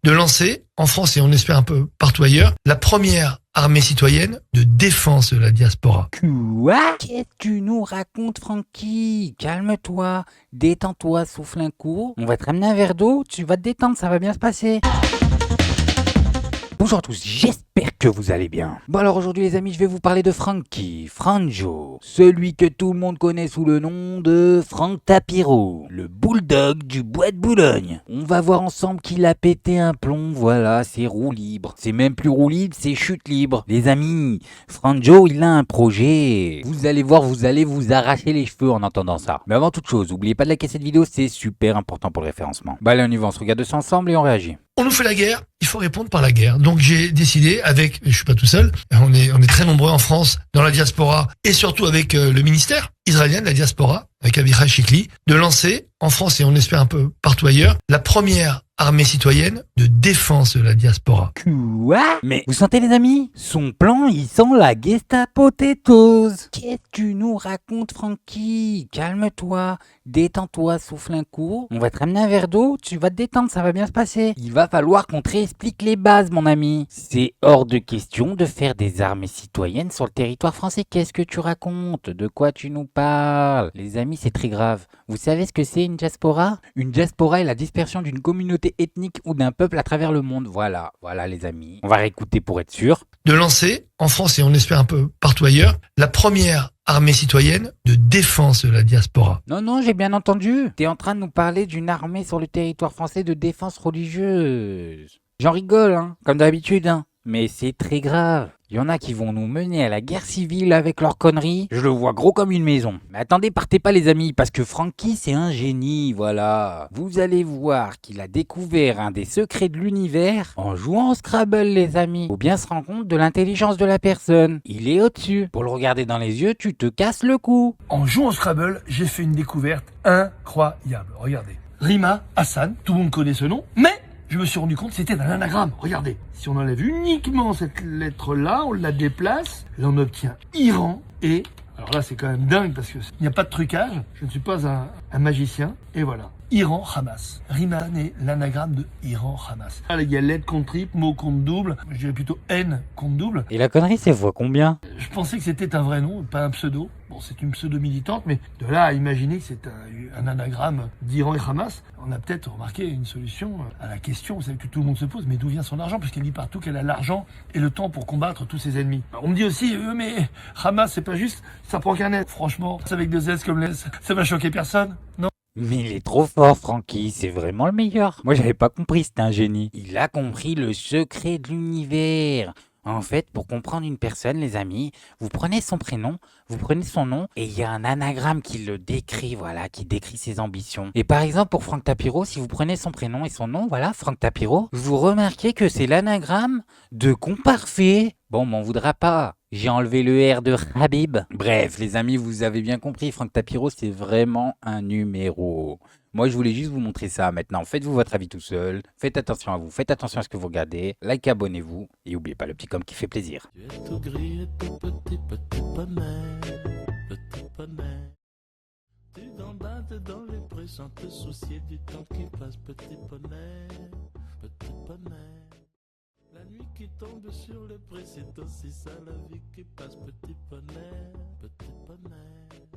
de lancer, en France et on espère un peu partout ailleurs, la première armée citoyenne de défense de la diaspora. Quoi? Qu'est-ce que tu nous racontes, Francky? Calme-toi, détends-toi, souffle un coup. On va te ramener un verre d'eau, tu vas te détendre, ça va bien se passer. Bonjour à tous, j'espère que vous allez bien. Bon alors aujourd'hui les amis, je vais vous parler de Francky, Franjo, celui que tout le monde connaît sous le nom de Franck Tapiro, le bulldog du bois de Boulogne. On va voir ensemble qu'il a pété un plomb, voilà, c'est roue libre. C'est même plus roue libre, c'est chute libre. Les amis, Franjo il a un projet. Vous allez voir, vous allez vous arracher les cheveux en entendant ça. Mais avant toute chose, n'oubliez pas de liker cette vidéo, c'est super important pour le référencement. Bah allez on y va, on se regarde ça ensemble et on réagit. On nous fait la guerre, il faut répondre par la guerre. Donc j'ai décidé avec, je suis pas tout seul, on est très nombreux en France, dans la diaspora, et surtout avec le ministère israélien de la diaspora, avec Avichai Shikli, de lancer, en France et on espère un peu partout ailleurs, la première armée citoyenne de défense de la diaspora. Quoi? Mais vous sentez les amis? Son plan, il sent la Gestapo tétose. Qu'est-ce que tu nous racontes, Francky? Calme-toi, détends-toi, souffle un coup. On va te ramener un verre d'eau, tu vas te détendre, ça va bien se passer. Il va falloir qu'on te réexplique les bases, mon ami. C'est hors de question de faire des armées citoyennes sur le territoire français. Qu'est-ce que tu racontes? De quoi tu nous parles? Les amis, c'est très grave. Vous savez ce que c'est une diaspora? Une diaspora est la dispersion d'une communauté ethnique ou d'un peuple à travers le monde. Voilà les amis. On va réécouter pour être sûr. De lancer, en France et on espère un peu partout ailleurs, la première armée citoyenne de défense de la diaspora. Non, j'ai bien entendu. T'es en train de nous parler d'une armée sur le territoire français de défense religieuse. J'en rigole, hein, comme d'habitude, hein. Mais c'est très grave. Il y en a qui vont nous mener à la guerre civile avec leurs conneries. Je le vois gros comme une maison. Mais attendez, partez pas les amis, parce que Francky c'est un génie, voilà. Vous allez voir qu'il a découvert un des secrets de l'univers en jouant au Scrabble les amis. Faut bien se rendre compte de l'intelligence de la personne. Il est au-dessus. Pour le regarder dans les yeux, tu te casses le cou. En jouant au Scrabble, j'ai fait une découverte incroyable. Regardez. Rima Hassan, tout le monde connaît ce nom, mais je me suis rendu compte que c'était un anagramme. Regardez. Si on enlève uniquement cette lettre-là, on la déplace, là on obtient Iran et... Alors là c'est quand même dingue parce qu'il n'y a pas de trucage. Je ne suis pas un magicien. Et voilà. Iran Hamas. Rima est l'anagramme de Iran Hamas. Là, il y a lettre contre triple, mot contre double. Je dirais plutôt N contre double. Et la connerie, c'est fois combien? Je pensais que c'était un vrai nom, pas un pseudo. Bon, c'est une pseudo-militante, mais de là à imaginer que c'est un anagramme d'Iran et Hamas, on a peut-être remarqué une solution à la question, vous savez, que tout le monde se pose, mais d'où vient son argent? Puisqu'elle dit partout qu'elle a l'argent et le temps pour combattre tous ses ennemis. On me dit aussi, mais Hamas, c'est pas juste, ça prend qu'un S. Franchement, c'est avec deux S comme les S, ça va choquer personne, non? Mais il est trop fort, Francky, c'est vraiment le meilleur. Moi, j'avais pas compris, c'était un génie. Il a compris le secret de l'univers. En fait, pour comprendre une personne, les amis, vous prenez son prénom, vous prenez son nom, et il y a un anagramme qui le décrit, voilà, qui décrit ses ambitions. Et par exemple, pour Franck Tapiro, si vous prenez son prénom et son nom, voilà, Franck Tapiro, vous remarquez que c'est l'anagramme de con parfait. Bon, m'en voudra pas. J'ai enlevé le R de Habib. Bref, les amis, vous avez bien compris, Franck Tapiro, c'est vraiment un numéro. Moi, je voulais juste vous montrer ça. Maintenant, faites-vous votre avis tout seul. Faites attention à vous. Faites attention à ce que vous regardez. Likez, abonnez-vous. Et n'oubliez pas le petit com qui fait plaisir. Tu es tout gris et tout petit, petit poney, petit poney. Tu gambades dans les prés sans te soucier du temps qui passe, petit poney, petit poney. La nuit qui tombe sur les prés, c'est aussi ça la vie qui passe, petit poney, petit poney.